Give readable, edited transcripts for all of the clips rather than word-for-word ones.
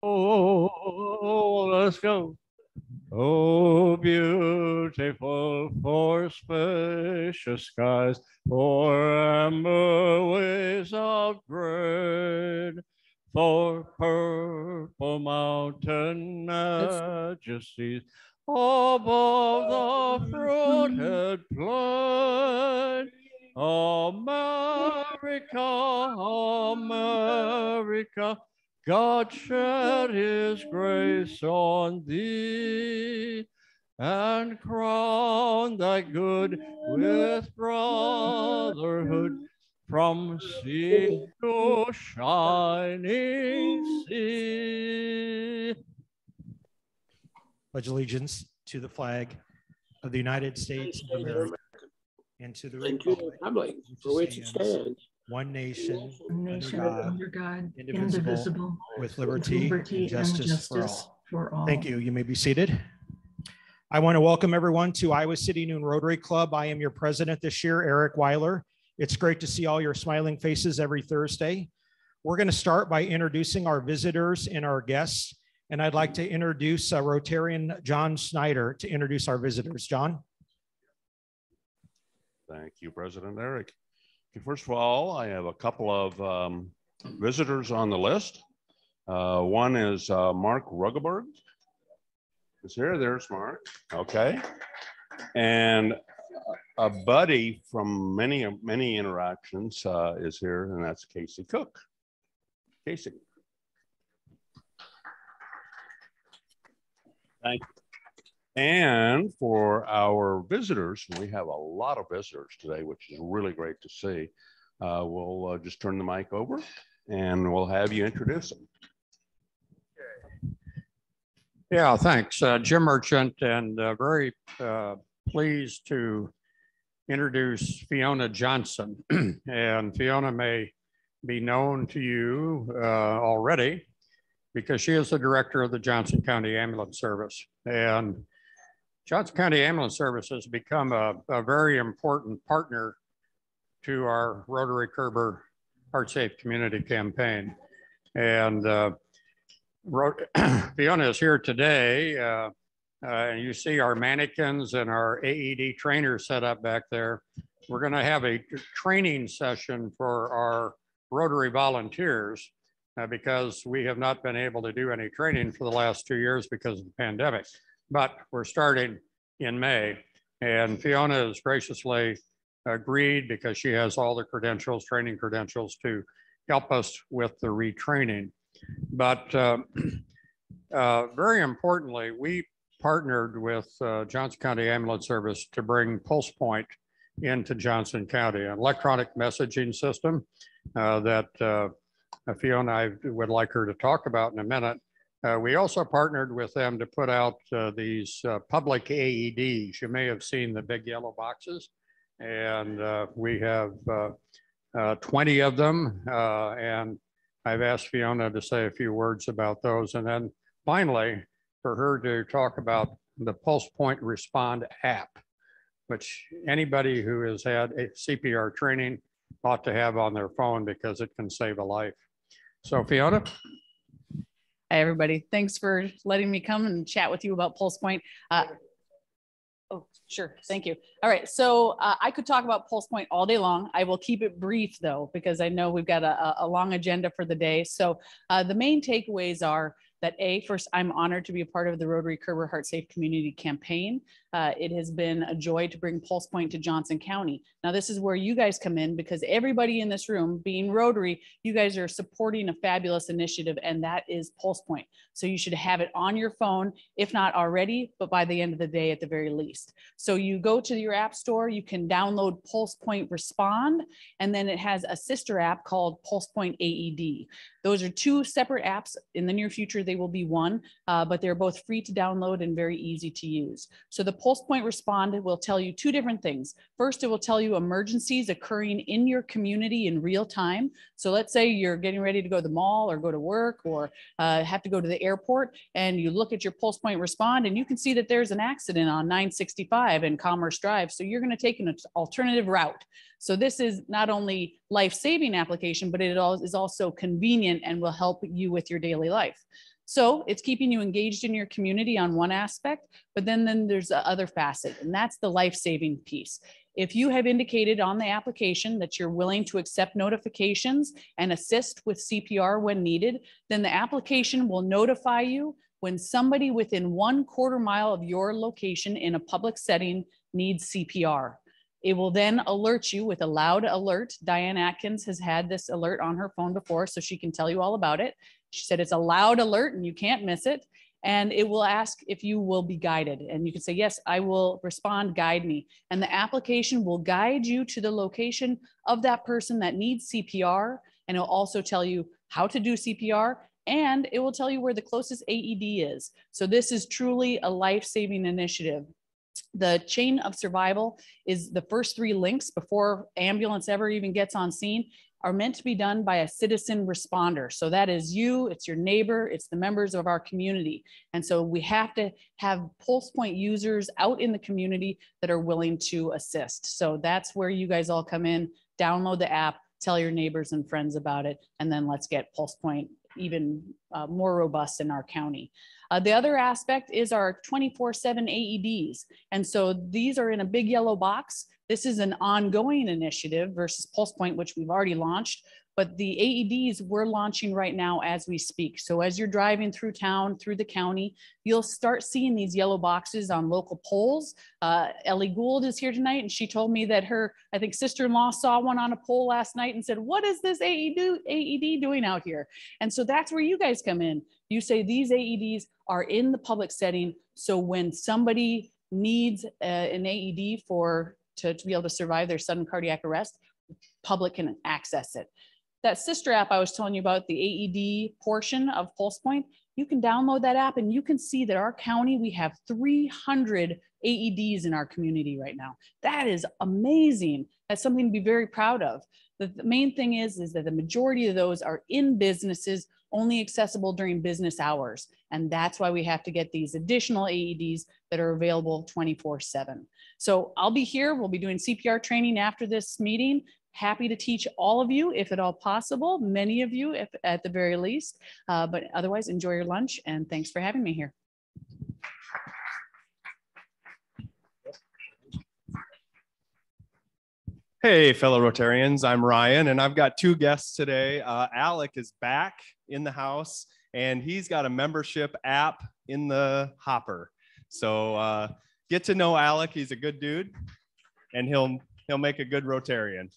Oh, let's go. Oh, beautiful for spacious skies, for amber ways of grain, for purple mountain majesties above the fruited plain. America, America, God shed his grace on thee and crown thy good with brotherhood from sea to shining sea. Pledge allegiance to the flag of the United States of America and to the republic for which it stands, one nation, under God, indivisible, with liberty and justice for all. Thank you. You may be seated. I want to welcome everyone to Iowa City Noon Rotary Club. I am your president this year, Eric Weiler. It's great to see all your smiling faces every Thursday. We're going to start by introducing our visitors and our guests. And I'd like to introduce Rotarian John Snyder to introduce our visitors. John. Thank you, President Eric. Okay, first of all, I have a couple of visitors on the list. One is Mark Ruggeberg. Is here, there's Mark, okay. And a buddy from many interactions is here, and that's Casey Cook. Casey. Thank you. And for our visitors, we have a lot of visitors today, which is really great to see. We'll just turn the mic over and we'll have you introduce them. Yeah, thanks. Jim Merchant, and very pleased to introduce Fiona Johnson. And Fiona may be known to you already because she is the director of the Johnson County Ambulance Service. And Johnson County Ambulance Service has become a very important partner to our Rotary Kerber Heart Safe Community Campaign. And Fiona is here today. And you see our mannequins and our AED trainers set up back there. We're going to have a training session for our Rotary volunteers because we have not been able to do any training for the last 2 years because of the pandemic. But we're starting in May, and Fiona has graciously agreed because she has all the credentials, training credentials, to help us with the retraining. But very importantly, we partnered with Johnson County Ambulance Service to bring PulsePoint into Johnson County, an electronic messaging system that Fiona and I would like her to talk about in a minute. We also partnered with them to put out these public AEDs. You may have seen the big yellow boxes, and we have 20 of them. And I've asked Fiona to say a few words about those. And then finally, for her to talk about the PulsePoint Respond app, which anybody who has had a CPR training ought to have on their phone because it can save a life. So Fiona. Hi, everybody. Thanks for letting me come and chat with you about PulsePoint. Oh, sure. Thank you. All right. So I could talk about PulsePoint all day long. I will keep it brief, though, because I know we've got a long agenda for the day. So the main takeaways are that first, I'm honored to be a part of the Rotary Kerber Heart Safe Community Campaign. It has been a joy to bring PulsePoint to Johnson County. Now, this is where you guys come in because everybody in this room, being Rotary, you guys are supporting a fabulous initiative, and that is PulsePoint. So you should have it on your phone, if not already, but by the end of the day at the very least. So you go to your app store, you can download PulsePoint Respond, and then it has a sister app called PulsePoint AED. Those are two separate apps. In the near future, they will be one, but they're both free to download and very easy to use. So the PulsePoint Respond will tell you two different things. First, it will tell you emergencies occurring in your community in real time. So let's say you're getting ready to go to the mall or go to work or have to go to the airport, and you look at your PulsePoint Respond and you can see that there's an accident on 965 and Commerce Drive. So you're going to take an alternative route. So this is not only life-saving application, but it is also convenient and will help you with your daily life. So it's keeping you engaged in your community on one aspect, but then there's the other facet, and that's the life-saving piece. If you have indicated on the application that you're willing to accept notifications and assist with CPR when needed, then the application will notify you when somebody within 1/4 mile of your location in a public setting needs CPR. It will then alert you with a loud alert. Diane Atkins has had this alert on her phone before, so she can tell you all about it. She said it's a loud alert and you can't miss it. And it will ask if you will be guided. And you can say, yes, I will respond, guide me. And the application will guide you to the location of that person that needs CPR. And it'll also tell you how to do CPR, and it will tell you where the closest AED is. So this is truly a life-saving initiative. The chain of survival is the first 3 links before ambulance ever even gets on scene are meant to be done by a citizen responder. So that is you, it's your neighbor, it's the members of our community. And so we have to have Pulse Point users out in the community that are willing to assist. So that's where you guys all come in, download the app, tell your neighbors and friends about it, and then let's get Pulse Point even more robust in our county. The other aspect is our 24/7 AEDs. And so these are in a big yellow box. This is an ongoing initiative versus Pulse Point, which we've already launched, but the AEDs we're launching right now as we speak. So as you're driving through town, through the county, you'll start seeing these yellow boxes on local poles. Ellie Gould is here tonight, and she told me that her, I think, sister-in-law saw one on a pole last night and said, what is this AED doing out here? And so that's where you guys come in. You say these AEDs are in the public setting. So when somebody needs an AED to be able to survive their sudden cardiac arrest, public can access it. That sister app I was telling you about, the AED portion of Pulse Point, you can download that app and you can see that our county, we have 300 AEDs in our community right now. That is amazing. That's something to be very proud of. The main thing is that the majority of those are in businesses, only accessible during business hours. And that's why we have to get these additional AEDs that are available 24/7. So I'll be here. We'll be doing CPR training after this meeting. Happy to teach all of you, if at all possible, many of you if, at the very least, but otherwise enjoy your lunch and thanks for having me here. Hey, fellow Rotarians, I'm Ryan, and I've got 2 guests today. Alec is back in the house, and he's got a membership app in the hopper. So get to know Alec. He's a good dude, and he'll make a good Rotarian.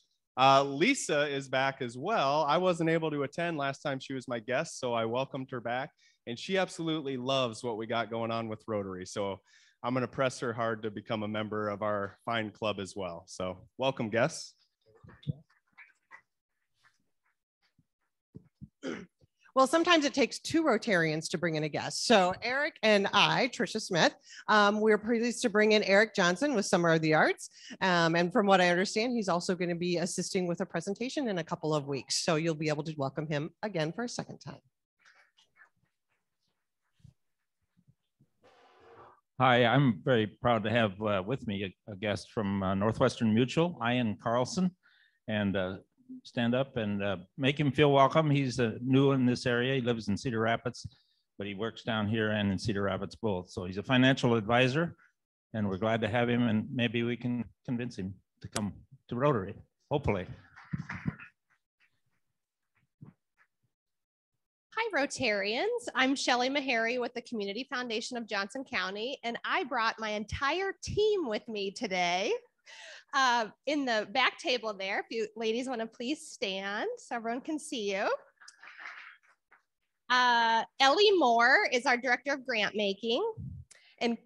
Lisa is back as well. I wasn't able to attend last time she was my guest, so I welcomed her back, and she absolutely loves what we got going on with Rotary. So I'm going to press her hard to become a member of our fine club as well. So welcome, guests. Well, sometimes it takes 2 Rotarians to bring in a guest. So Eric and I, Tricia Smith, we're pleased to bring in Eric Johnson with Summer of the Arts. And from what I understand, he's also going to be assisting with a presentation in a couple of weeks. So you'll be able to welcome him again for a second time. Hi, I'm very proud to have with me a guest from Northwestern Mutual, Ian Carlson, and stand up and make him feel welcome. He's new in this area. He lives in Cedar Rapids, but he works down here and in Cedar Rapids both. So he's a financial advisor, and we're glad to have him, and maybe we can convince him to come to Rotary, hopefully. Hi, Rotarians. I'm Shelley Meharry with the Community Foundation of Johnson County, and I brought my entire team with me today. In the back table there, if you ladies want to please stand so everyone can see you. Ellie Moore is our Director of Grant Making, and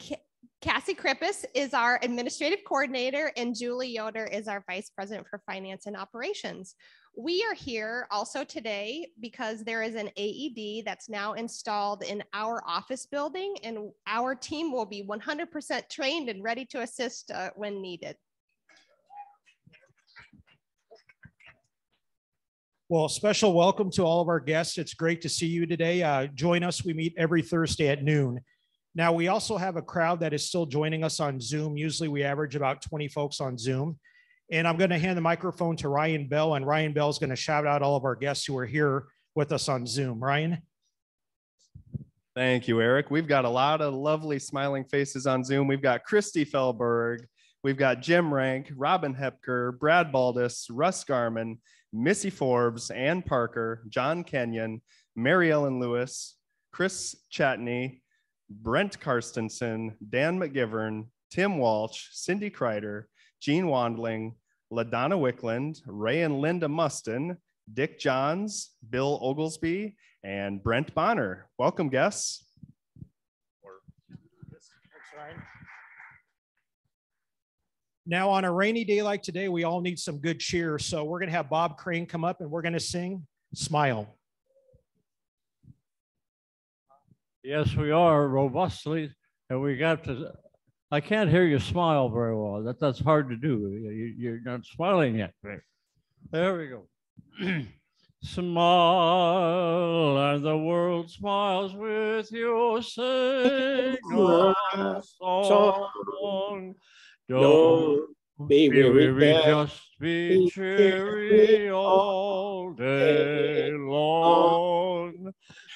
Cassie Krippis is our Administrative Coordinator, and Julie Yoder is our Vice President for Finance and Operations. We are here also today because there is an AED that's now installed in our office building, and our team will be 100% trained and ready to assist when needed. Well, special welcome to all of our guests. It's great to see you today. Join us. We meet every Thursday at noon. Now, we also have a crowd that is still joining us on Zoom. Usually we average about 20 folks on Zoom. And I'm going to hand the microphone to Ryan Bell, and Ryan Bell is going to shout out all of our guests who are here with us on Zoom. Ryan? Thank you, Eric. We've got a lot of lovely smiling faces on Zoom. We've got Christy Fellberg, we've got Jim Rank, Robin Hepker, Brad Baldus, Russ Garman, Missy Forbes, Ann Parker, John Kenyon, Mary Ellen Lewis, Chris Chatney, Brent Karstensen, Dan McGivern, Tim Walsh, Cindy Kreider, Jean Wandling, LaDonna Wickland, Ray and Linda Mustin, Dick Johns, Bill Oglesby, and Brent Bonner. Welcome, guests. Now, on a rainy day like today, we all need some good cheer. So we're going to have Bob Crane come up and we're going to sing Smile. Yes, we are robustly, and we got to. I can't hear you smile very well. That's hard to do. You're not smiling yet. There we go. Smile, and the world smiles with you. Sing a song. Don't be weary, just be cheery all day long.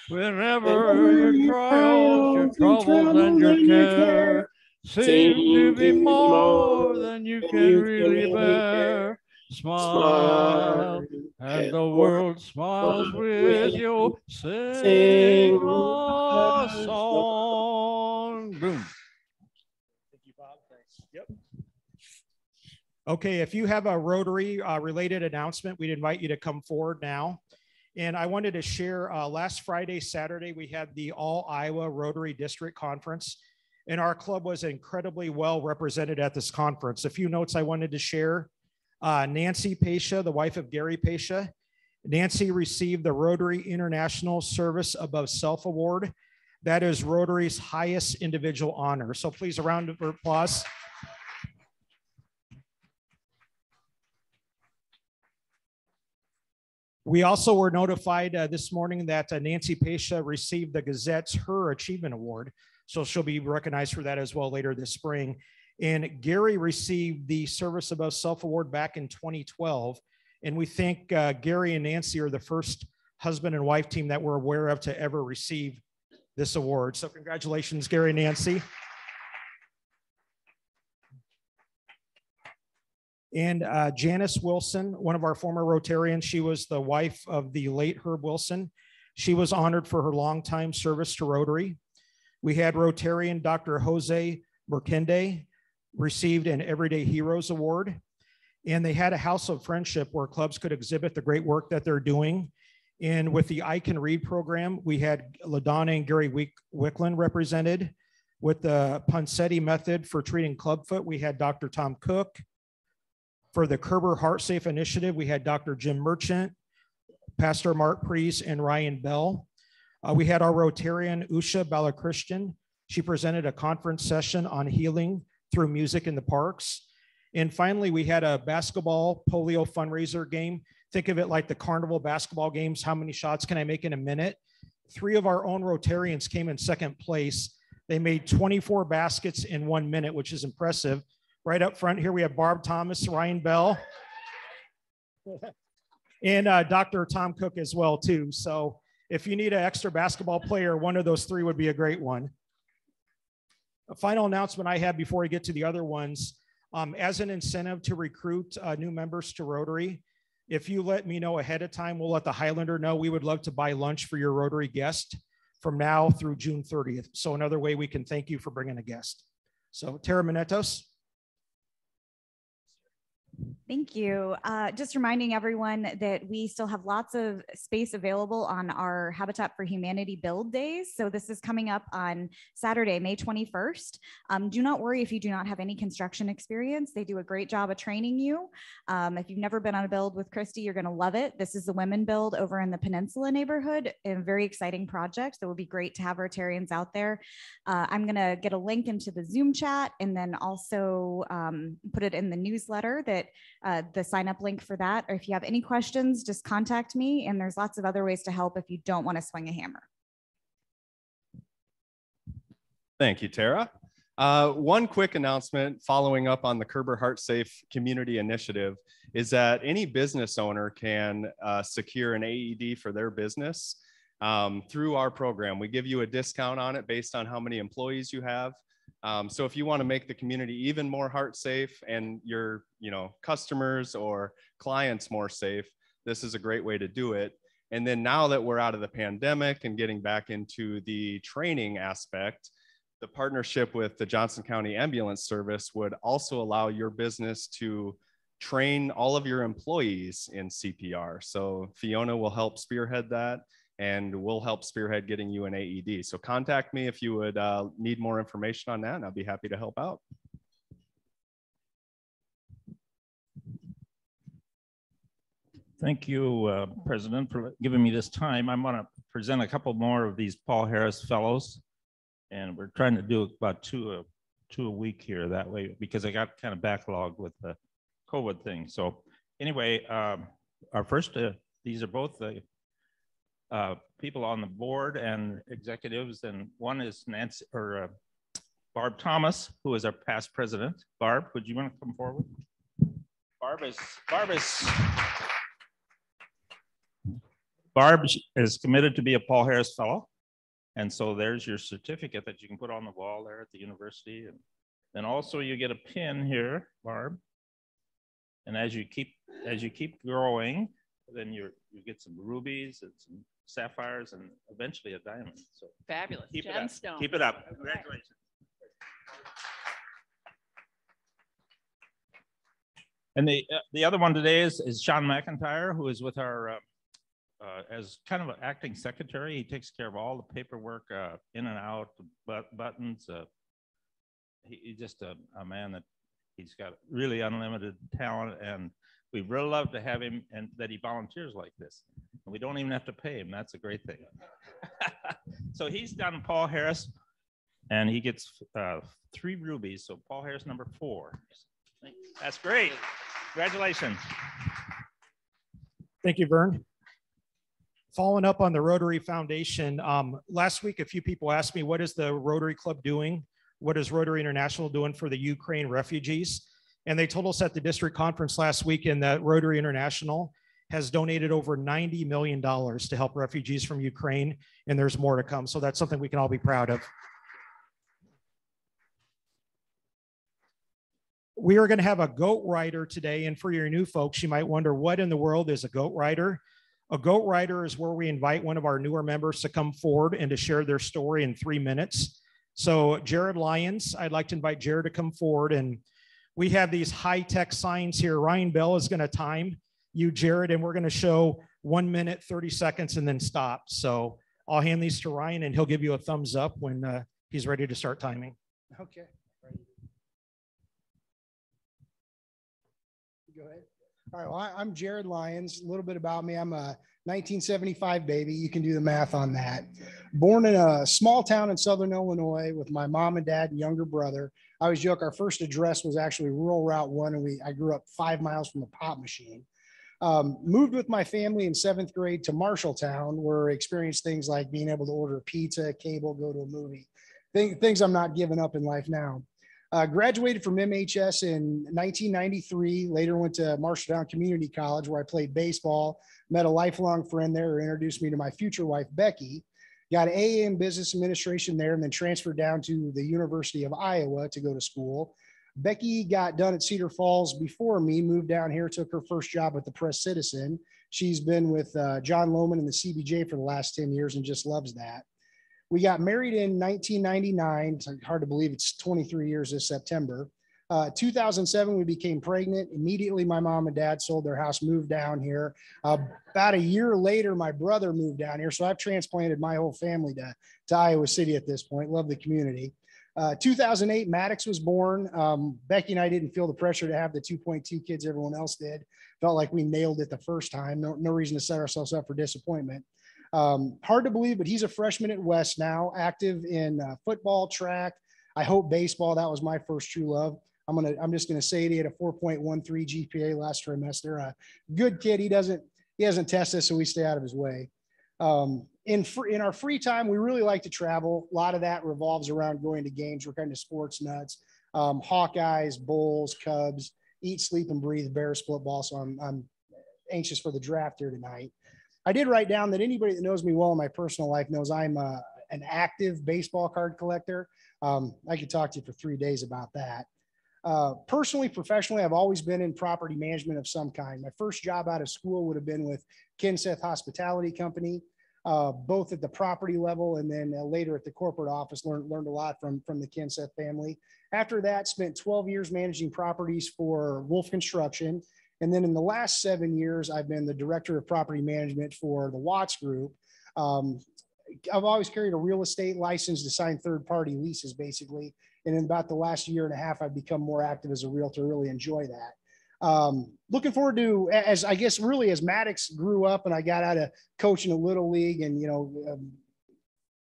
Whenever your trials, your troubles, and your care seem to be more than you can really bear, smile, and the world smiles with you. Sing a song. Boom. Thank you, Bob. Thanks. Yep. Okay, if you have a Rotary related announcement, we'd invite you to come forward now. And I wanted to share last Friday, Saturday, we had the All Iowa Rotary District Conference, and our club was incredibly well represented at this conference. A few notes I wanted to share. Nancy Pasha, the wife of Gary Pasha. Nancy received the Rotary International Service Above Self Award. That is Rotary's highest individual honor. So please, a round of applause. We also were notified this morning that Nancy Pasha received the Gazette's Her Achievement Award. So she'll be recognized for that as well later this spring. And Gary received the Service Above Self Award back in 2012. And we think Gary and Nancy are the first husband and wife team that we're aware of to ever receive this award. So congratulations, Gary and Nancy. And Janice Wilson, one of our former Rotarians, she was the wife of the late Herb Wilson. She was honored for her longtime service to Rotary. We had Rotarian Dr. Jose Merkende received an Everyday Heroes Award. And they had a House of Friendship where clubs could exhibit the great work that they're doing. And with the I Can Read program, we had LaDonna and Gary Wickland represented. With the Poncetti method for treating clubfoot, we had Dr. Tom Cook. For the Kerber Heart Safe Initiative, we had Dr. Jim Merchant, Pastor Mark Priest, and Ryan Bell. We had our Rotarian, Usha Balakrishnan. She presented a conference session on healing through music in the parks. And finally, we had a basketball polio fundraiser game. Think of it like the carnival basketball games. How many shots can I make in a minute? 3 of our own Rotarians came in second place. They made 24 baskets in 1 minute, which is impressive. Right up front here, we have Barb Thomas, Ryan Bell, and Dr. Tom Cook as well, too. So if you need an extra basketball player, one of those 3 would be a great one. A final announcement I have before we get to the other ones, as an incentive to recruit new members to Rotary, if you let me know ahead of time, we'll let the Highlander know. We would love to buy lunch for your Rotary guest from now through June 30th. So another way we can thank you for bringing a guest. So Tara Manetos. Thank you. Just reminding everyone that we still have lots of space available on our Habitat for Humanity build days. So this is coming up on Saturday, May 21st. Do not worry if you do not have any construction experience. They do a great job of training you. If you've never been on a build with Christy, you're going to love it. This is the women build over in the Peninsula neighborhood, a very exciting project. So it would be great to have Rotarians out there. I'm going to get a link into the Zoom chat and then also put it in the newsletter that the sign up link for that. Or if you have any questions, just contact me. And there's lots of other ways to help if you don't want to swing a hammer. Thank you, Tara. One quick announcement following up on the Kerber Heart Safe Community Initiative is that any business owner can secure an AED for their business. through our program. We give you a discount on it based on how many employees you have. So if you want to make the community even more heart safe and your customers or clients more safe, this is a great way to do it. And then now that we're out of the pandemic and getting back into the training aspect, the partnership with the Johnson County Ambulance Service would also allow your business to train all of your employees in CPR. So Fiona will help spearhead that, and we'll help spearhead getting you an AED. So contact me if you would need more information on that, and I'll be happy to help out. Thank you, President, for giving me this time. I'm going to present a couple more of these Paul Harris Fellows, and we're trying to do about two a week here that way, because I got kind of backlogged with the COVID thing. So anyway, our first, these are both the people on the board and executives, and one is Nancy or Barb Thomas, who is our past president. Barb, would you want to come forward? Barb is committed to be a Paul Harris Fellow. And so there's your certificate that you can put on the wall there at the university. And then also you get a pin here, Barb. And as you keep growing, then you get some rubies and some sapphires and eventually a diamond. So fabulous. Keep Gemstone. it up. Keep it up. Congratulations. And the other one today is Sean McIntyre, who is with our as kind of an acting secretary. He takes care of all the paperwork in and out, buttons. He's just a man that he's got really unlimited talent, and we really love to have him, and that he volunteers like this. And we don't even have to pay him. That's a great thing. So he's done Paul Harris, and he gets 3 rubies. So Paul Harris number 4. That's great. Congratulations. Thank you, Vern. Following up on the Rotary Foundation, last week, a few people asked me, what is the Rotary Club doing? What is Rotary International doing for the Ukraine refugees? And they told us at the district conference last weekend that Rotary International has donated over $90 million to help refugees from Ukraine, and there's more to come. So that's something we can all be proud of. We are going to have a goat rider today, and for your new folks, you might wonder, what in the world is a goat rider? A goat rider is where we invite one of our newer members to come forward and to share their story in 3 minutes. So Jared Lyons, I'd like to invite Jared to come forward, and we have these high-tech signs here. Ryan Bell is going to time you, Jared, and we're going to show 1 minute, 30 seconds, and then stop. So I'll hand these to Ryan, and he'll give you a thumbs up when he's ready to start timing. Okay. Go ahead. All right, well, I'm Jared Lyons. A little bit about me. I'm a 1975 baby. You can do the math on that. Born in a small town in Southern Illinois with my mom and dad and younger brother. I always joke our first address was actually rural Route 1, and I grew up 5 miles from a pop machine. Moved with my family in 7th grade to Marshalltown, where I experienced things like being able to order pizza, cable, go to a movie. Things I'm not giving up in life now. Graduated from MHS in 1993, later went to Marshalltown Community College, where I played baseball, met a lifelong friend there who introduced me to my future wife, Becky. Got an AA in business administration there, and then transferred down to the University of Iowa to go to school. Becky got done at Cedar Falls before me, moved down here, took her first job with the Press Citizen. She's been with John Lohman and the CBJ for the last 10 years and just loves that. We got married in 1999. It's hard to believe it's 23 years this September. 2007, we became pregnant. Immediately, my mom and dad sold their house, moved down here. About a year later, my brother moved down here. So I've transplanted my whole family to Iowa City at this point. Love the community. 2008, Maddox was born. Becky and I didn't feel the pressure to have the 2.2 kids everyone else did. Felt like we nailed it the first time. No reason to set ourselves up for disappointment. Hard to believe, but he's a freshman at West now, active in football, track. I hope baseball. That was my first true love. I'm just gonna say it. He had a 4.13 GPA last trimester. A good kid. He hasn't tested us, so we stay out of his way. In our free time, we really like to travel. A lot of that revolves around going to games. We're kind of sports nuts. Hawkeyes, Bulls, Cubs, eat, sleep, and breathe Bears football. So I'm anxious for the draft here tonight. I did write down that anybody that knows me well in my personal life knows I'm an active baseball card collector. I could talk to you for 3 days about that. Personally, professionally, I've always been in property management of some kind. My first job out of school would have been with Kenseth Hospitality Company, both at the property level and then later at the corporate office. Learned a lot from the Kenseth family. After that, spent 12 years managing properties for Wolf Construction. And then in the last 7 years, I've been the director of property management for the Watts Group. I've always carried a real estate license to sign third-party leases, basically. And in about the last year and a half, I've become more active as a realtor. Really enjoy that. Looking forward to, as I guess, really as Maddox grew up and I got out of coaching a little league and,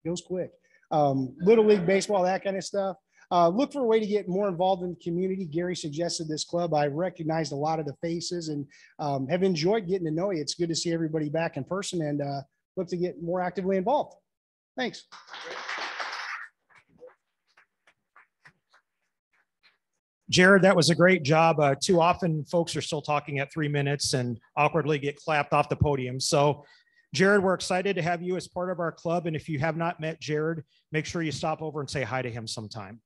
goes quick, little league baseball, that kind of stuff. Look for a way to get more involved in the community. Gary suggested this club. I recognized a lot of the faces and have enjoyed getting to know you. It's good to see everybody back in person and look to get more actively involved. Thanks. Jared, that was a great job. Too often folks are still talking at 3 minutes and awkwardly get clapped off the podium. So Jared, we're excited to have you as part of our club. And if you have not met Jared, make sure you stop over and say hi to him sometime.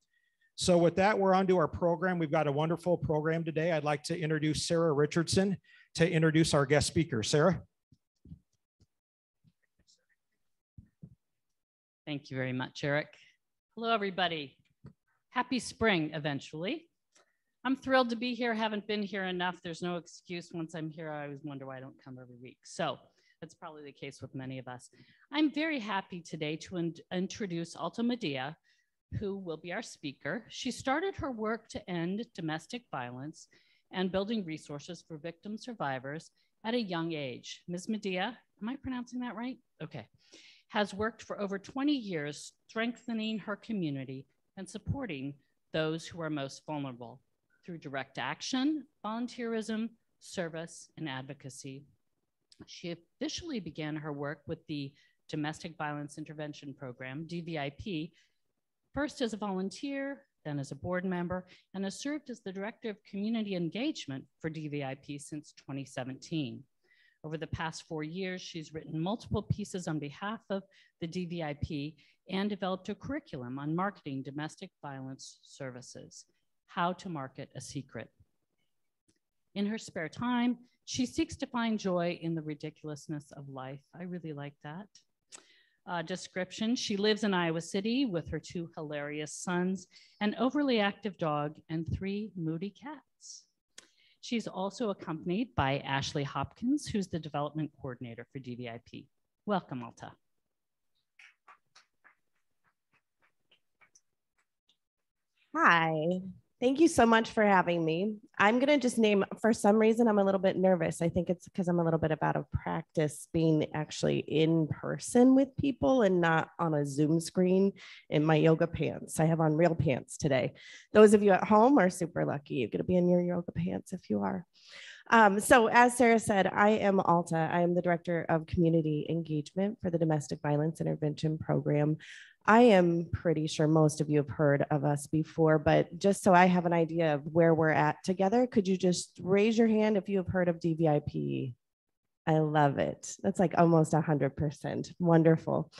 So with that, we're on to our program. We've got a wonderful program today. I'd like to introduce Sarah Richardson to introduce our guest speaker. Sarah. Thank you very much, Eric. Hello, everybody. Happy spring, eventually. I'm thrilled to be here. Haven't been here enough. There's no excuse. Once I'm here, I always wonder why I don't come every week. So that's probably the case with many of us. I'm very happy today to introduce Alta Medea, who will be our speaker. She started her work to end domestic violence and building resources for victim survivors at a young age. Ms. Medea, am I pronouncing that right? Okay. Has worked for over 20 years, strengthening her community and supporting those who are most vulnerable through direct action, volunteerism, service, and advocacy. She officially began her work with the Domestic Violence Intervention Program, DVIP, first as a volunteer, then as a board member, and has served as the Director of Community Engagement for DVIP since 2017. Over the past 4 years, she's written multiple pieces on behalf of the DVIP and developed a curriculum on marketing domestic violence services, how to market a secret. In her spare time, she seeks to find joy in the ridiculousness of life. I really like that. Description, she lives in Iowa City with her 2 hilarious sons, an overly active dog, and 3 moody cats. She's also accompanied by Ashley Hopkins, who's the development coordinator for DVIP. Welcome, Alta. Hi, thank you so much for having me. I'm gonna just name, for some reason, I'm a little bit nervous. I think it's because I'm a little bit out of practice being actually in person with people and not on a Zoom screen in my yoga pants. I have on real pants today. Those of you at home are super lucky. You're gonna be in your yoga pants if you are. So as Sarah said, I am Alta. I am the Director of Community Engagement for the Domestic Violence Intervention Program. I am pretty sure most of you have heard of us before, but just so I have an idea of where we're at together, could you just raise your hand if you have heard of DVIP? I love it. That's like almost 100%. Wonderful.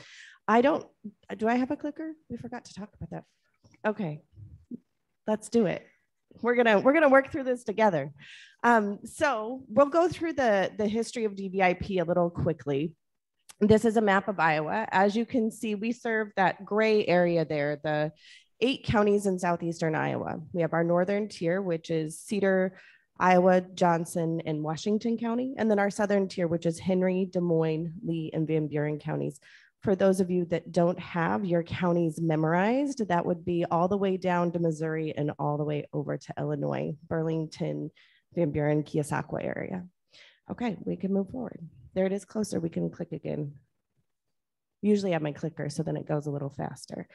Do I have a clicker? We forgot to talk about that. Okay, let's do it. We're gonna work through this together. So we'll go through the history of DVIP a little quickly. This is a map of Iowa. As you can see, we serve that gray area there, the 8 counties in southeastern Iowa. We have our northern tier, which is Cedar, Iowa, Johnson, and Washington County. And then our southern tier, which is Henry, Des Moines, Lee, and Van Buren counties. For those of you that don't have your counties memorized, that would be all the way down to Missouri and all the way over to Illinois, Burlington, Van Buren, Keosauqua area. Okay, we can move forward. There it is closer, we can click again. Usually I have my clicker, so then it goes a little faster.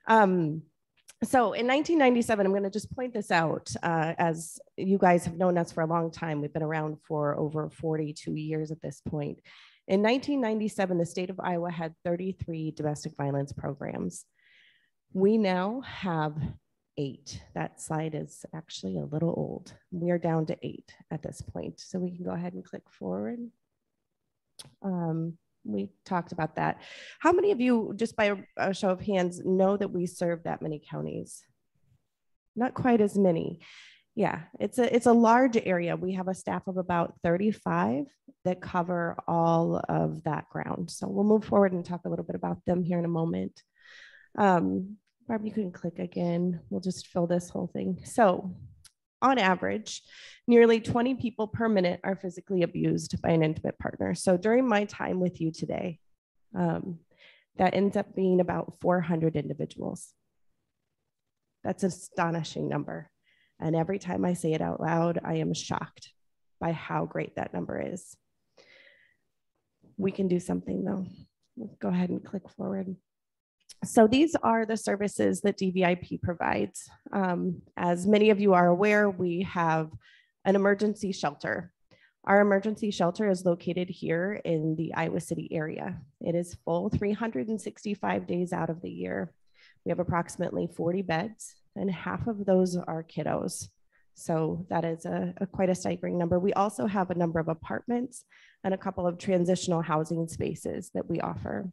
So in 1997, I'm gonna just point this out, as you guys have known us for a long time. We've been around for over 42 years at this point. In 1997, the state of Iowa had 33 domestic violence programs. We now have 8. That slide is actually a little old. We are down to 8 at this point. So we can go ahead and click forward. We talked about that. How many of you, just by a show of hands, know that we serve that many counties? Not quite as many. Yeah, it's a large area. We have a staff of about 35 that cover all of that ground. So we'll move forward and talk a little bit about them here in a moment. Barb, you can click again. We'll just fill this whole thing. So on average, nearly 20 people per minute are physically abused by an intimate partner. So during my time with you today, that ends up being about 400 individuals. That's an astonishing number. And every time I say it out loud, I am shocked by how great that number is. We can do something though. Let's go ahead and click forward. So these are the services that DVIP provides. As many of you are aware, we have an emergency shelter. Our emergency shelter is located here in the Iowa City area. It is full 365 days out of the year. We have approximately 40 beds, and half of those are kiddos. So that is quite a staggering number. We also have a number of apartments and a couple of transitional housing spaces that we offer.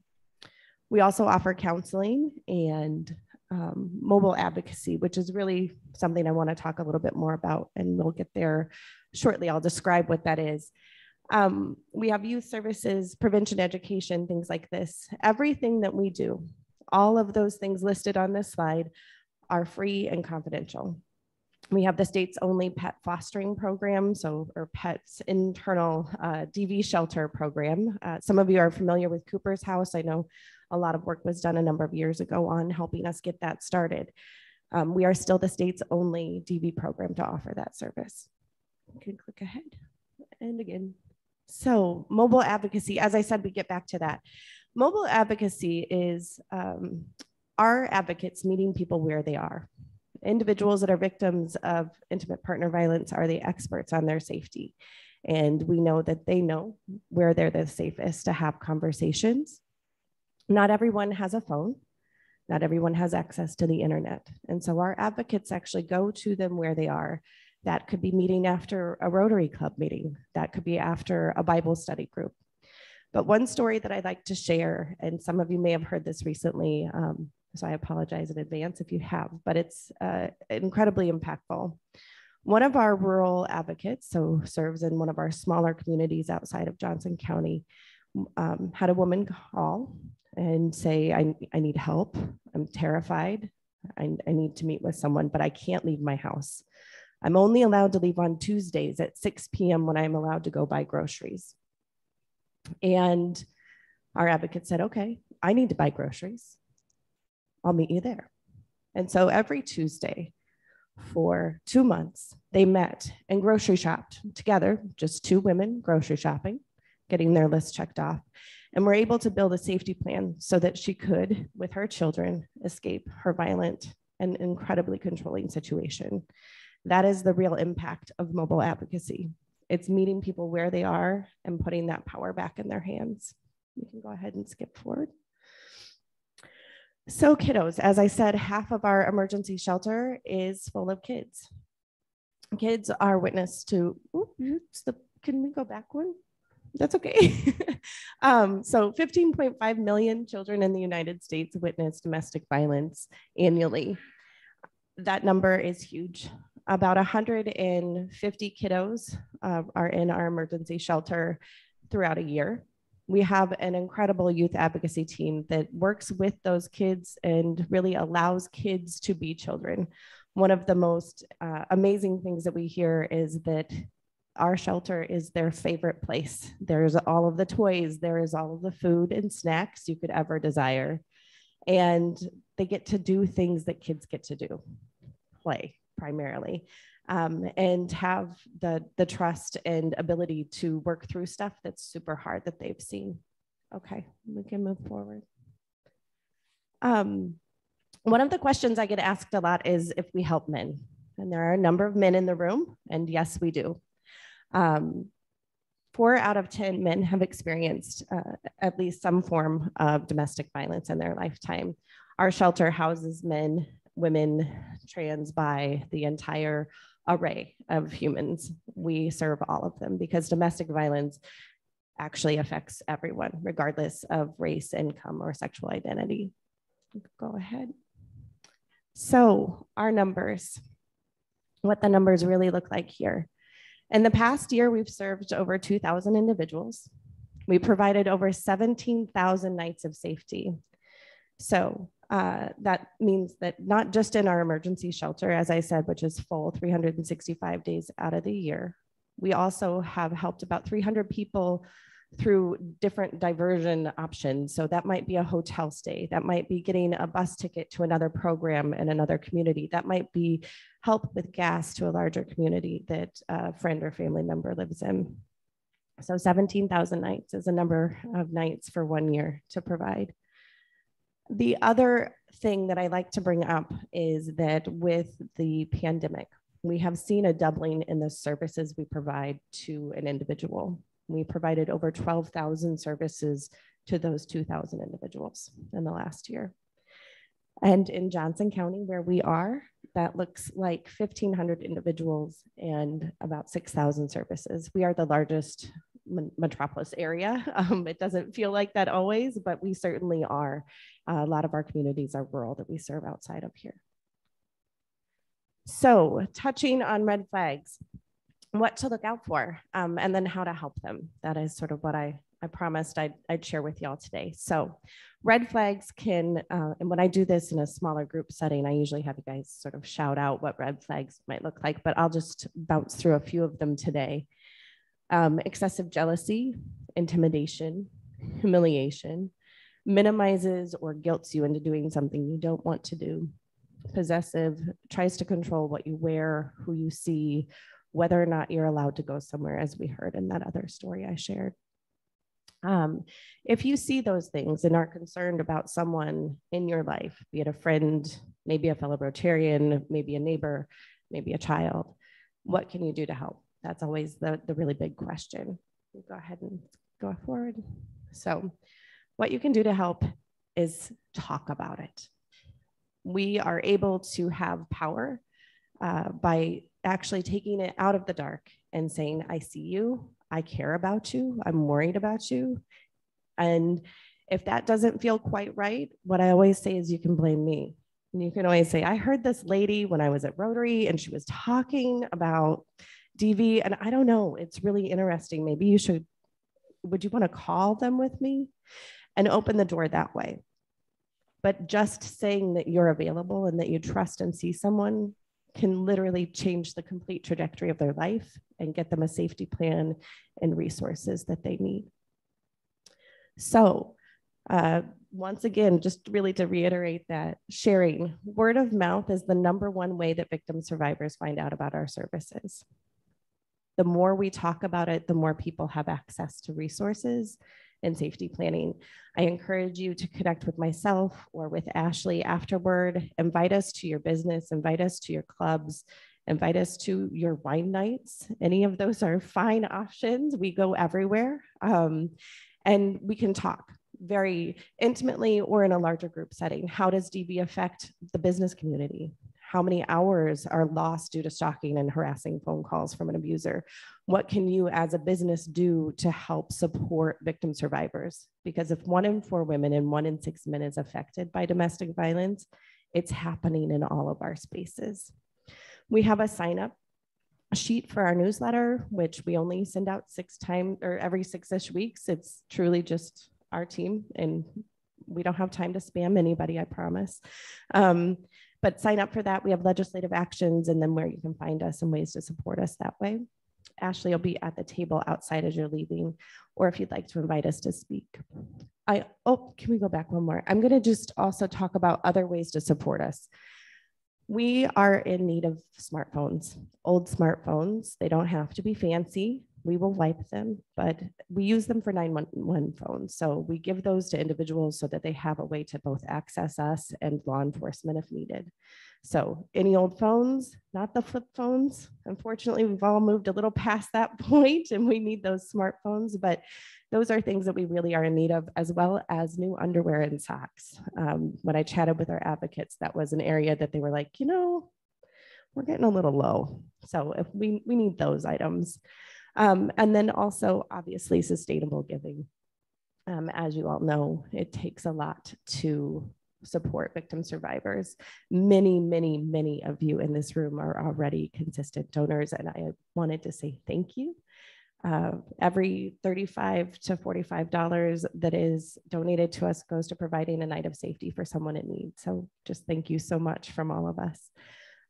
We also offer counseling and mobile advocacy, which is really something I want to talk a little bit more about, and we'll get there shortly. I'll describe what that is. We have youth services, prevention education, things like this. Everything that we do, all of those things listed on this slide are free and confidential. We have the state's only pet fostering program, or pets internal DV shelter program. Some of you are familiar with Cooper's House. I know a lot of work was done a number of years ago on helping us get that started. We are still the state's only DV program to offer that service. You can click ahead and again. So mobile advocacy, as I said, we get back to that. Mobile advocacy is our advocates meeting people where they are. Individuals that are victims of intimate partner violence are the experts on their safety. And we know that they know where they're the safest to have conversations. Not everyone has a phone. Not everyone has access to the internet. And so our advocates actually go to them where they are. That could be meeting after a Rotary Club meeting. That could be after a Bible study group. But one story that I'd like to share, and some of you may have heard this recently, so I apologize in advance if you have, but it's incredibly impactful. One of our rural advocates, so serves in one of our smaller communities outside of Johnson County, had a woman call and say, I need help. I'm terrified. I need to meet with someone, but I can't leave my house. I'm only allowed to leave on Tuesdays at 6 p.m. when I'm allowed to go buy groceries. And our advocate said, okay, I need to buy groceries. I'll meet you there. And so every Tuesday for 2 months, they met and grocery shopped together, just two women grocery shopping, getting their list checked off, and were able to build a safety plan so that she could, with her children, escape her violent and incredibly controlling situation. That is the real impact of mobile advocacy. It's meeting people where they are and putting that power back in their hands. You can go ahead and skip forward. So kiddos, as I said, half of our emergency shelter is full of kids. Kids are witness to, can we go back one? That's okay. So 15.5 million children in the United States witness domestic violence annually. That number is huge. About 150 kiddos are in our emergency shelter throughout a year. We have an incredible youth advocacy team that works with those kids and really allows kids to be children. One of the most amazing things that we hear is that our shelter is their favorite place. There's all of the toys, there is all of the food and snacks you could ever desire. And they get to do things that kids get to do, play primarily, and have the trust and ability to work through stuff that's super hard that they've seen. Okay, we can move forward. One of the questions I get asked a lot is if we help men. And there are a number of men in the room, and yes, we do. 4 out of 10 men have experienced at least some form of domestic violence in their lifetime. Our shelter houses men, women, trans, bi, the entire array of humans. We serve all of them because domestic violence, actually affects everyone, regardless of race, income, or sexual identity. Go ahead. So our numbers, what the numbers really look like here. In the past year, we've served over 2,000 individuals. We provided over 17,000 nights of safety. So that means that not just in our emergency shelter, as I said, which is full 365 days out of the year, we also have helped about 300 people through different diversion options. So that might be a hotel stay, that might be getting a bus ticket to another program in another community, that might be help with gas to a larger community that a friend or family member lives in. So 17,000 nights is a number of nights for 1 year to provide. The other thing that I like to bring up is that with the pandemic, we have seen a doubling in the services we provide to an individual. We provided over 12,000 services to those 2,000 individuals in the last year. And in Johnson County, where we are, that looks like 1,500 individuals and about 6,000 services. We are the largest metropolis area. It doesn't feel like that always, but we certainly are. A lot of our communities are rural that we serve outside of here. So touching on red flags, what to look out for, and then how to help them. That is sort of what I promised I'd share with y'all today. So red flags can, and when I do this in a smaller group setting, I usually have you guys sort of shout out what red flags might look like, but I'll just bounce through a few of them today. Excessive jealousy, intimidation, humiliation, minimizes or guilts you into doing something you don't want to do. Possessive, tries to control what you wear, who you see, whether or not you're allowed to go somewhere, as we heard in that other story I shared. If you see those things and are concerned about someone in your life, be it a friend, maybe a fellow Rotarian, maybe a neighbor, maybe a child, what can you do to help? That's always the really big question. Go ahead and go forward. So what you can do to help is talk about it. We are able to have power by actually taking it out of the dark and saying, I see you, I care about you, I'm worried about you. And if that doesn't feel quite right, what I always say is you can blame me. And you can always say, I heard this lady when I was at Rotary and she was talking about DV, and I don't know, it's really interesting. Maybe you should, would you want to call them with me? And open the door that way. But just saying that you're available and that you trust and see someone can literally change the complete trajectory of their life and get them a safety plan and resources that they need. So once again, just really to reiterate that sharing, word of mouth is the #1 way that victim survivors find out about our services. The more we talk about it, the more people have access to resources and safety planning. I encourage you to connect with myself or with Ashley afterward. Invite us to your business, invite us to your clubs, invite us to your wine nights. Any of those are fine options. We go everywhere. And we can talk very intimately or in a larger group setting. How does DV affect the business community? How many hours are lost due to stalking and harassing phone calls from an abuser? What can you as a business do to help support victim survivors? Because if 1 in 4 women and 1 in 6 men is affected by domestic violence, it's happening in all of our spaces. We have a sign up sheet for our newsletter, which we only send out 6 times or every 6-ish weeks. It's truly just our team and we don't have time to spam anybody, I promise. But sign up for that. We have legislative actions and then where you can find us and ways to support us that way. Ashley will be at the table outside as you're leaving, or if you'd like to invite us to speak. Can we go back one more? I'm gonna just also talk about other ways to support us. We are in need of smartphones, old smartphones. They don't have to be fancy. We will wipe them, but we use them for 911 phones. So we give those to individuals so that they have a way to both access us and law enforcement if needed. So any old phones, not the flip phones. Unfortunately, we've all moved a little past that point and we need those smartphones, but those are things that we really are in need of, as well as new underwear and socks. When I chatted with our advocates, that was an area that they were like, you know, we're getting a little low. So if we need those items. And then also obviously sustainable giving. As you all know, it takes a lot to support victim survivors. Many of you in this room are already consistent donors, and I wanted to say thank you. Every $35 to $45 that is donated to us goes to providing a night of safety for someone in need. So just thank you so much from all of us.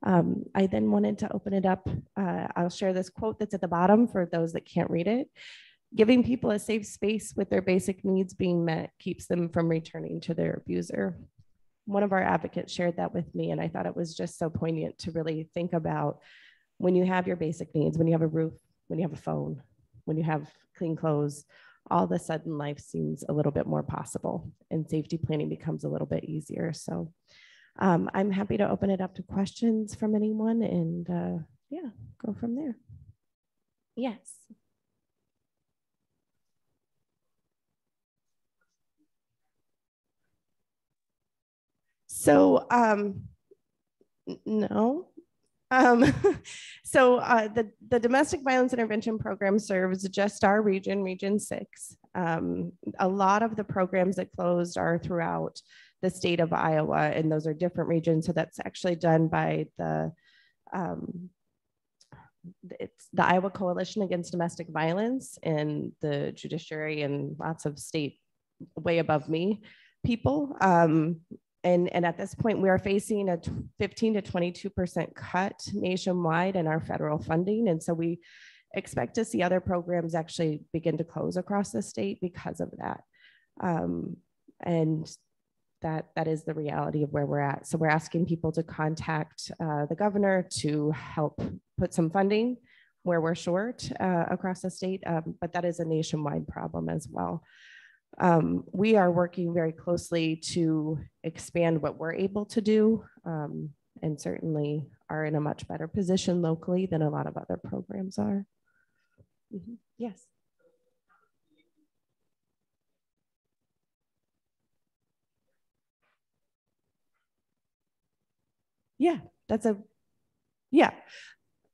I then wanted to open it up. I'll share this quote that's at the bottom for those that can't read it. Giving people a safe space with their basic needs being met keeps them from returning to their abuser. One of our advocates shared that with me, and I thought it was just so poignant to really think about when you have your basic needs, when you have a roof, when you have a phone, when you have clean clothes, all of a sudden life seems a little bit more possible and safety planning becomes a little bit easier. So I'm happy to open it up to questions from anyone and yeah, go from there. Yes. So, no. The Domestic Violence Intervention Program serves just our region, Region 6. A lot of the programs that closed are throughout the state of Iowa, and those are different regions. So that's actually done by it's the Iowa Coalition Against Domestic Violence and the judiciary and lots of state way above me people. And at this point, we are facing a 15 to 22% cut nationwide in our federal funding. And so we expect to see other programs actually begin to close across the state because of that. And that is the reality of where we're at. So we're asking people to contact the governor to help put some funding where we're short across the state, but that is a nationwide problem as well. We are working very closely to expand what we're able to do, and certainly are in a much better position locally than a lot of other programs are. Mm-hmm. Yes. Yeah, yeah.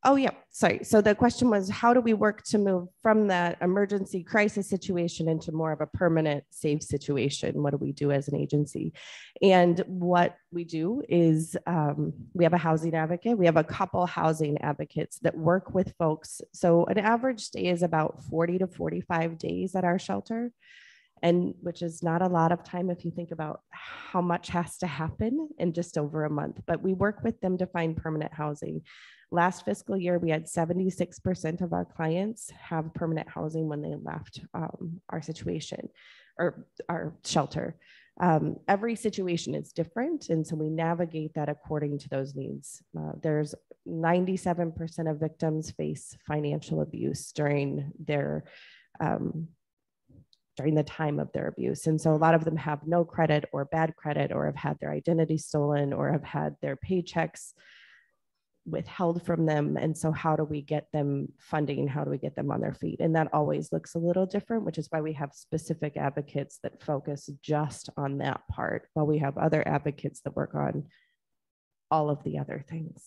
Oh, yeah, sorry. So the question was, how do we work to move from that emergency crisis situation into more of a permanent safe situation? What do we do as an agency? And what we do is we have a housing advocate. We have a couple housing advocates that work with folks. So an average stay is about 40 to 45 days at our shelter, and which is not a lot of time if you think about how much has to happen in just over a month. But we work with them to find permanent housing. Last fiscal year, we had 76% of our clients have permanent housing when they left our situation or our shelter. Every situation is different, and so we navigate that according to those needs. There's 97% of victims face financial abuse during their during the time of their abuse. And so a lot of them have no credit or bad credit, or have had their identity stolen, or have had their paychecks withheld from them. And so how do we get them funding? How do we get them on their feet? And that always looks a little different, which is why we have specific advocates that focus just on that part, while we have other advocates that work on all of the other things.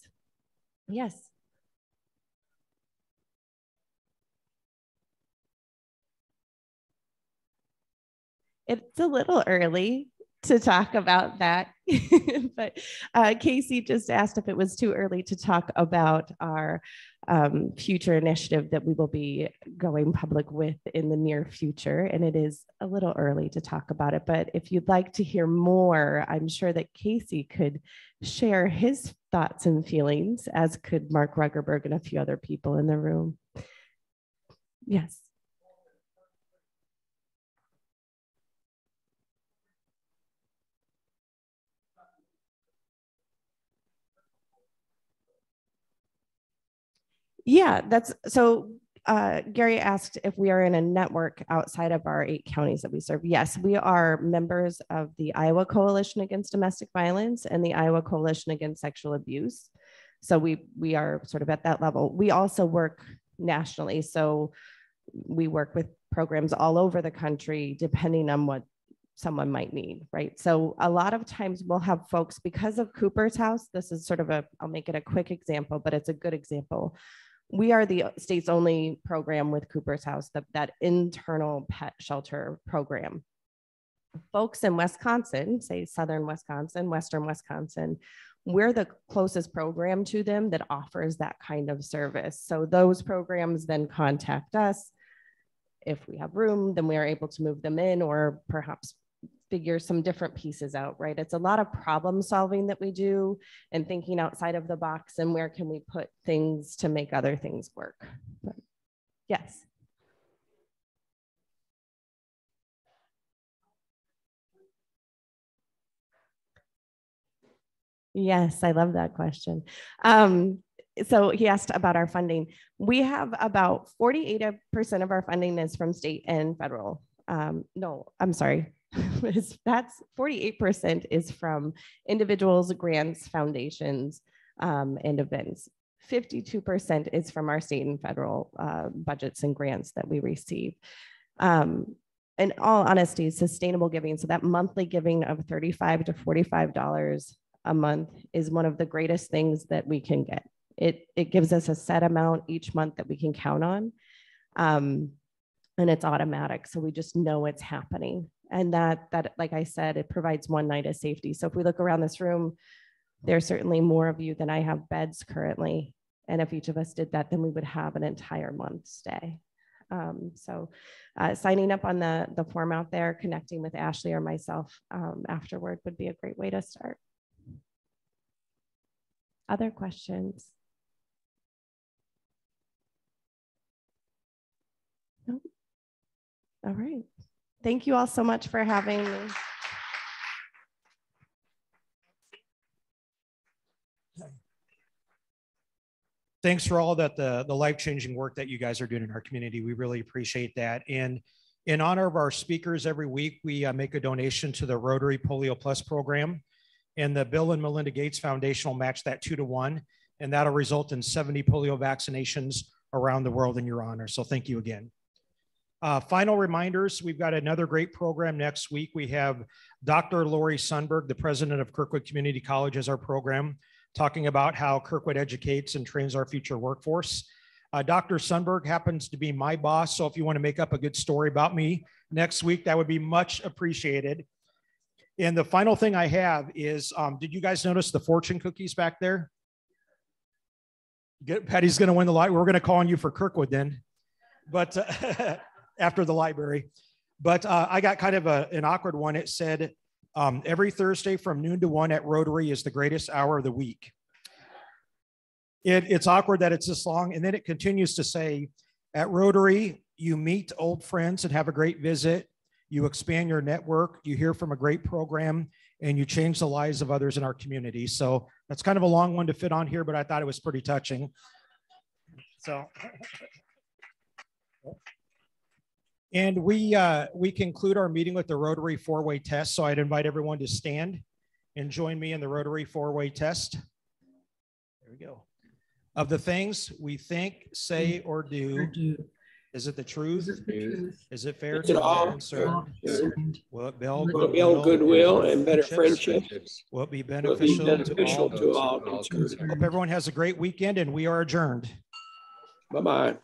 Yes. It's a little early to talk about that, but Casey just asked if it was too early to talk about our future initiative that we will be going public with in the near future. And it is a little early to talk about it, but if you'd like to hear more, I'm sure that Casey could share his thoughts and feelings, as could Mark Rugerberg and a few other people in the room. Yes. Yeah, that's so. Gary asked if we are in a network outside of our 8 counties that we serve. Yes, we are members of the Iowa Coalition Against Domestic Violence and the Iowa Coalition Against Sexual Abuse. So we are sort of at that level. We also work nationally. So we work with programs all over the country, depending on what someone might need, right? So a lot of times we'll have folks, because of Cooper's House, this is sort of I'll make it a quick example, but it's a good example. We are the state's only program with Cooper's House, that internal pet shelter program. Folks in Wisconsin, say Southern Wisconsin, Western Wisconsin, we're the closest program to them that offers that kind of service. So those programs then contact us. If we have room, then we are able to move them in or perhaps figure some different pieces out, right? It's a lot of problem solving that we do and thinking outside of the box and where can we put things to make other things work. But yes. Yes, I love that question. So he asked about our funding. We have about 48% of our funding is from state and federal. No, I'm sorry. That's 48% is from individuals, grants, foundations, and events. 52% is from our state and federal budgets and grants that we receive. In all honesty, sustainable giving, so that monthly giving of $35 to $45 a month is one of the greatest things that we can get. It gives us a set amount each month that we can count on. And it's automatic. So we just know it's happening. And that, like I said, it provides one night of safety. So if we look around this room, there's certainly more of you than I have beds currently. And if each of us did that, then we would have an entire month stay. Signing up on the form out there, connecting with Ashley or myself afterward would be a great way to start. Other questions? No? All right. Thank you all so much for having me. Thanks for all that the life-changing work that you guys are doing in our community. We really appreciate that. And in honor of our speakers every week, we make a donation to the Rotary Polio Plus program. And the Bill and Melinda Gates Foundation will match that 2 to 1. And that'll result in 70 polio vaccinations around the world in your honor. So thank you again. Final reminders, we've got another great program next week. We have Dr. Lori Sundberg, the president of Kirkwood Community College, as our program, talking about how Kirkwood educates and trains our future workforce. Dr. Sundberg happens to be my boss, so if you want to make up a good story about me next week, that would be much appreciated. And the final thing I have is, did you guys notice the fortune cookies back there? Patty's going to win the lottery. We're going to call on you for Kirkwood then, but after the library. But I got kind of an awkward one. It said, every Thursday from noon to 1 at Rotary is the greatest hour of the week. It's awkward that it's this long. And then it continues to say, at Rotary, you meet old friends and have a great visit. You expand your network, you hear from a great program, and you change the lives of others in our community. So that's kind of a long one to fit on here, but I thought it was pretty touching. So, and we conclude our meeting with the Rotary 4-way test. So I'd invite everyone to stand and join me in the Rotary 4-way test. There we go. Of the things we think, say, or do, is it the truth? Is it fair to all concerned? Will it build goodwill and better friendships? Will it be beneficial to all concerned? Hope everyone has a great weekend, and we are adjourned. Bye-bye.